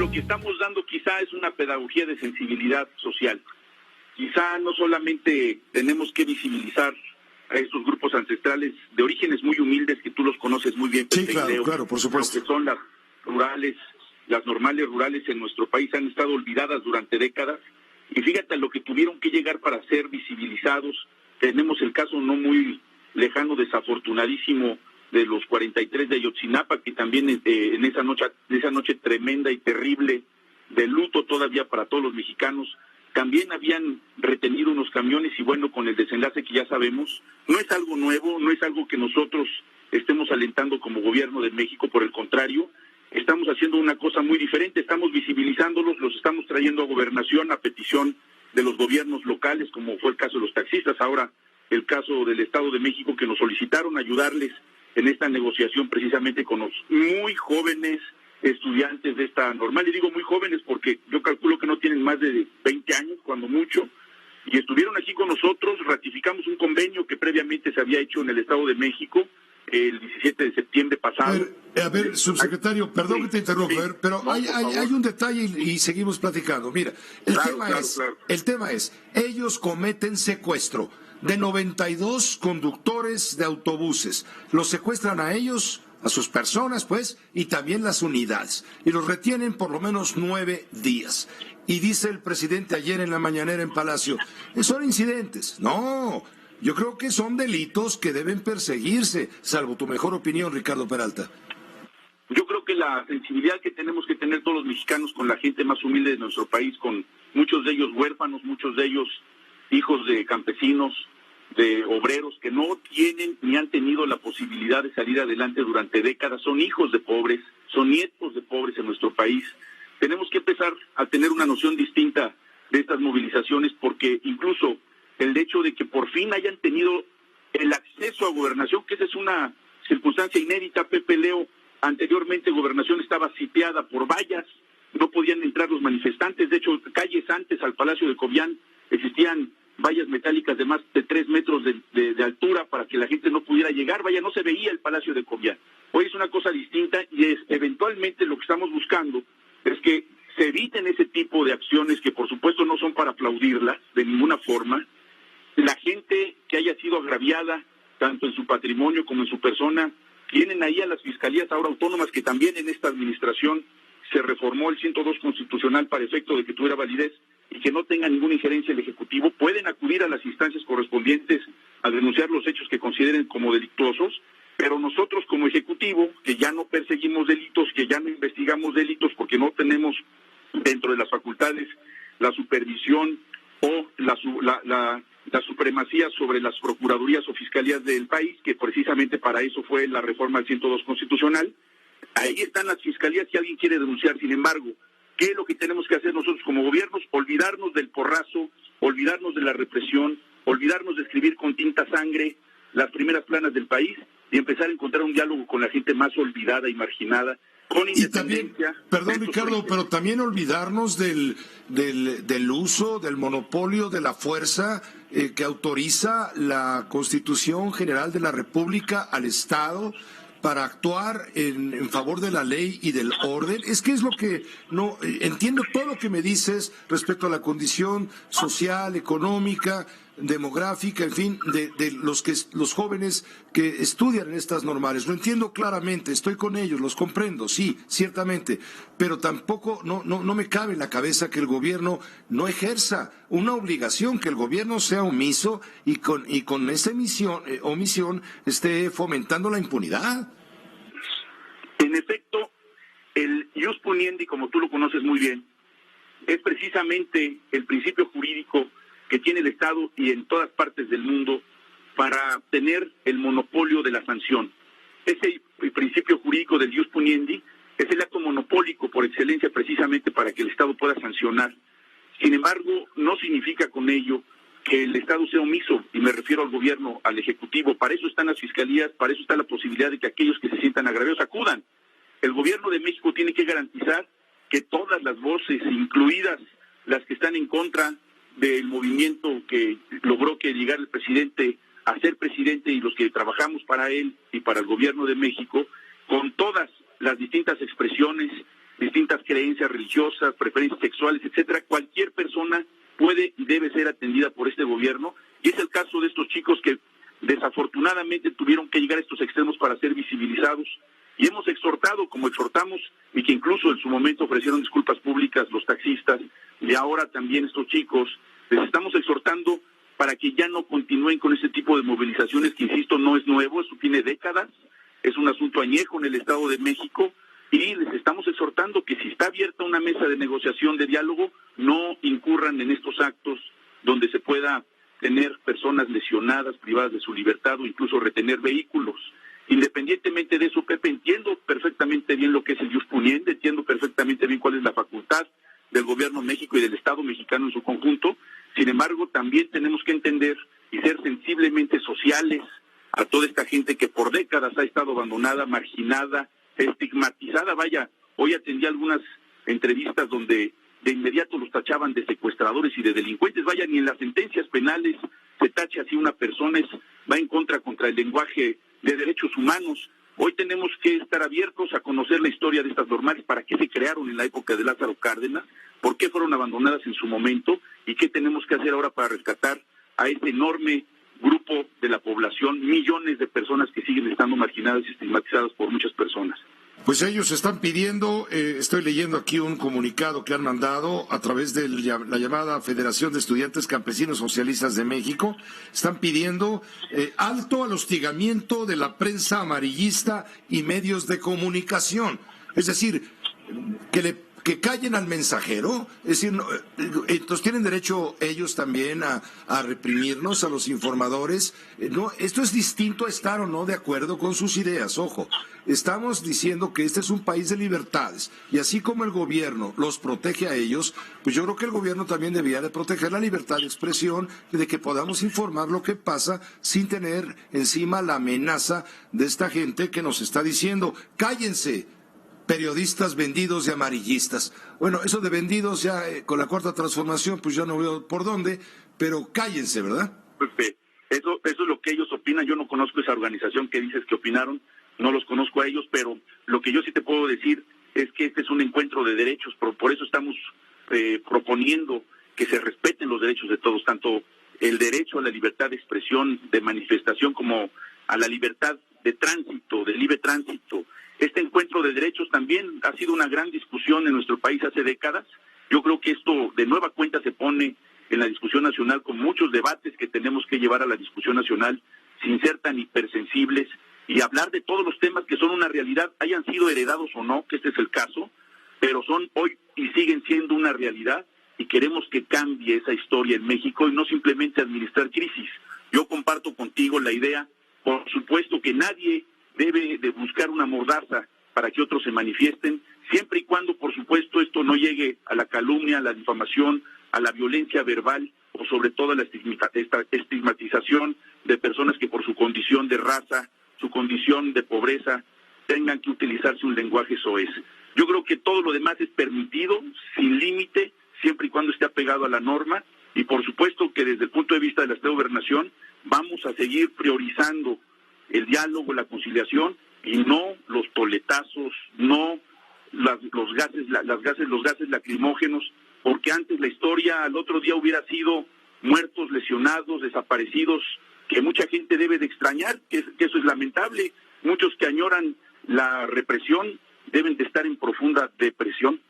lo que estamos dando quizá es una pedagogía de sensibilidad social. Quizá no solamente tenemos que visibilizar a estos grupos ancestrales de orígenes muy humildes, que tú los conoces muy bien, sí, claro, por supuesto. Lo que son las rurales, las normales rurales en nuestro país han estado olvidadas durante décadas, y fíjate a lo que tuvieron que llegar para ser visibilizados. Tenemos el caso no muy lejano, desafortunadísimo, de los 43 de Ayotzinapa, que también en esa noche tremenda y terrible, de luto todavía para todos los mexicanos, también habían retenido unos camiones, y bueno, con el desenlace que ya sabemos, no es algo nuevo, no es algo que nosotros estemos alentando como gobierno de México, por el contrario, estamos haciendo una cosa muy diferente, estamos visibilizándolos, los estamos trayendo a gobernación a petición de los gobiernos locales, como fue el caso de los taxistas, ahora el caso del Estado de México, que nos solicitaron ayudarles en esta negociación precisamente con los muy jóvenes estudiantes de esta normal. Y digo muy jóvenes porque yo calculo que no tienen más de 20 años, cuando mucho, y estuvieron aquí con nosotros. Ratificamos un convenio que previamente se había hecho en el Estado de México el 17 de septiembre pasado. A ver, subsecretario, perdón que te interrumpa, pero no, hay un detalle y seguimos platicando. Mira, el tema es, ellos cometen secuestro de 92 conductores de autobuses. Los secuestran a ellos, a sus personas, pues, y también las unidades. Y los retienen por lo menos 9 días. Y dice el presidente ayer en la mañanera en Palacio, son incidentes. No, yo creo que son delitos que deben perseguirse, salvo tu mejor opinión, Ricardo Peralta. Yo creo que la sensibilidad que tenemos que tener todos los mexicanos con la gente más humilde de nuestro país, con muchos de ellos huérfanos, muchos de ellos hijos de campesinos, de obreros que no tienen ni han tenido la posibilidad de salir adelante durante décadas, son hijos de pobres, son nietos de pobres en nuestro país. Tenemos que empezar a tener una noción distinta de estas movilizaciones, porque incluso el hecho de que por fin hayan tenido el acceso a gobernación, que esa es una circunstancia inédita, Pepe Leo, anteriormente gobernación estaba sitiada por vallas, no podían entrar los manifestantes, de hecho calles antes al Palacio de Cobián existían vallas metálicas de más de 3 metros de altura para que la gente no pudiera llegar, vaya, no se veía el Palacio de Cobián. Hoy es una cosa distinta, y es eventualmente lo que estamos buscando es que se eviten ese tipo de acciones que por supuesto no son para aplaudirlas de ninguna forma. La gente que haya sido agraviada, tanto en su patrimonio como en su persona, tienen ahí a las fiscalías ahora autónomas, que también en esta administración se reformó el 102 constitucional para efecto de que tuviera validez y que no tenga ninguna injerencia el Ejecutivo, pueden acudir a las instancias correspondientes a denunciar los hechos que consideren como delictuosos, pero nosotros como Ejecutivo, que ya no perseguimos delitos, que ya no investigamos delitos, porque no tenemos dentro de las facultades la supervisión o la supremacía sobre las procuradurías o fiscalías del país, que precisamente para eso fue la reforma del 102 constitucional. Ahí están las fiscalías si alguien quiere denunciar. Sin embargo, ¿qué es lo que tenemos que hacer nosotros como gobiernos? Olvidarnos del porrazo, olvidarnos de la represión, olvidarnos de escribir con tinta sangre las primeras planas del país y empezar a encontrar un diálogo con la gente más olvidada y marginada, con independencia. Y también, perdón Ricardo, pero también olvidarnos del uso, del monopolio de la fuerza que autoriza la Constitución General de la República al Estado para actuar en favor de la ley y del orden. Es que es lo que no entiendo, todo lo que me dices respecto a la condición social, económica, demográfica, en fin, de los jóvenes que estudian en estas normales. Lo entiendo claramente, estoy con ellos, los comprendo, sí, ciertamente, pero tampoco no me cabe en la cabeza que el gobierno no ejerza una obligación, que el gobierno sea omiso y con esa omisión esté fomentando la impunidad. En efecto, el ius puniendi, como tú lo conoces muy bien, es precisamente el principio jurídico que tiene el Estado y en todas partes del mundo para tener el monopolio de la sanción. Ese principio jurídico del ius puniendi es el acto monopólico por excelencia, precisamente para que el Estado pueda sancionar. Sin embargo, no significa con ello que el Estado sea omiso, y me refiero al gobierno, al Ejecutivo. Para eso están las fiscalías, para eso está la posibilidad de que aquellos que se sientan agraviados acudan. El gobierno de México tiene que garantizar que todas las voces, incluidas las que están en contra del movimiento que logró que llegara el presidente a ser presidente, y los que trabajamos para él y para el gobierno de México, con todas las distintas expresiones distintas creencias religiosas, preferencias sexuales, etcétera. Cualquier persona puede y debe ser atendida por este gobierno, y es el caso de estos chicos que desafortunadamente tuvieron que llegar a estos extremos para ser visibilizados, y hemos exhortado, como exhortamos, y que incluso en su momento ofrecieron disculpas públicas los taxistas, y ahora también estos chicos, les estamos exhortando para que ya no continúen con este tipo de movilizaciones, que insisto, no es nuevo, eso tiene décadas, es un asunto añejo en el Estado de México, y les estamos exhortando que si está abierta una mesa de negociación, de diálogo, no incurran en estos actos donde se pueda tener personas lesionadas, privadas de su libertad o incluso retener vehículos. Independientemente de eso, Pepe, entiendo perfectamente bien lo que es el ius puniendi, entiendo perfectamente bien cuál es la facultad del Gobierno de México y del Estado mexicano en su conjunto. Sin embargo, también tenemos que entender y ser sensiblemente sociales a toda esta gente que por décadas ha estado abandonada, marginada, estigmatizada. Vaya, hoy atendí algunas entrevistas donde de inmediato los tachaban de secuestradores y de delincuentes. Vaya, ni en las sentencias penales se tache así una persona, va en contra el lenguaje de derechos humanos. Hoy tenemos que estar abiertos a conocer la historia de estas normales, para qué se crearon en la época de Lázaro Cárdenas, por qué fueron abandonadas en su momento y qué tenemos que hacer ahora para rescatar a este enorme grupo de la población, millones de personas que siguen estando marginadas y estigmatizadas por muchas personas. Pues ellos están pidiendo, estoy leyendo aquí un comunicado que han mandado a través de la llamada Federación de Estudiantes Campesinos Socialistas de México, están pidiendo alto al hostigamiento de la prensa amarillista y medios de comunicación. Es decir, que callen al mensajero, es decir, entonces tienen derecho ellos también a reprimirnos, a los informadores. No, esto es distinto a estar o no de acuerdo con sus ideas, ojo. Estamos diciendo que este es un país de libertades, y así como el gobierno los protege a ellos, pues yo creo que el gobierno también debería de proteger la libertad de expresión, de que podamos informar lo que pasa sin tener encima la amenaza de esta gente que nos está diciendo, cállense, periodistas vendidos y amarillistas. Bueno, eso de vendidos ya con la Cuarta Transformación, pues ya no veo por dónde, pero cállense, ¿verdad? Pepe, eso es lo que ellos opinan. Yo no conozco esa organización que dices que opinaron, no los conozco a ellos, pero lo que yo sí te puedo decir es que este es un encuentro de derechos, por eso estamos proponiendo que se respeten los derechos de todos, tanto el derecho a la libertad de expresión, de manifestación, como a la libertad de tránsito, de libre tránsito. Este encuentro de derechos también ha sido una gran discusión en nuestro país hace décadas. Yo creo que esto de nueva cuenta se pone en la discusión nacional, con muchos debates que tenemos que llevar a la discusión nacional sin ser tan hipersensibles, y hablar de todos los temas que son una realidad, hayan sido heredados o no, que este es el caso, pero son hoy y siguen siendo una realidad, y queremos que cambie esa historia en México y no simplemente administrar crisis. Yo comparto contigo la idea, por supuesto que nadie debe de buscar una mordaza para que otros se manifiesten, siempre y cuando, por supuesto, esto no llegue a la calumnia, a la difamación, a la violencia verbal, o sobre todo a la estigmatización de personas que por su condición de raza, su condición de pobreza, tengan que utilizarse un lenguaje soez. Yo creo que todo lo demás es permitido, sin límite, siempre y cuando esté apegado a la norma, y por supuesto que desde el punto de vista de la Gobernación vamos a seguir priorizando el diálogo, la conciliación, y no los toletazos, no los gases lacrimógenos, porque antes la historia al otro día hubiera sido muertos, lesionados, desaparecidos, que mucha gente debe de extrañar, que eso es lamentable. Muchos que añoran la represión deben de estar en profunda depresión.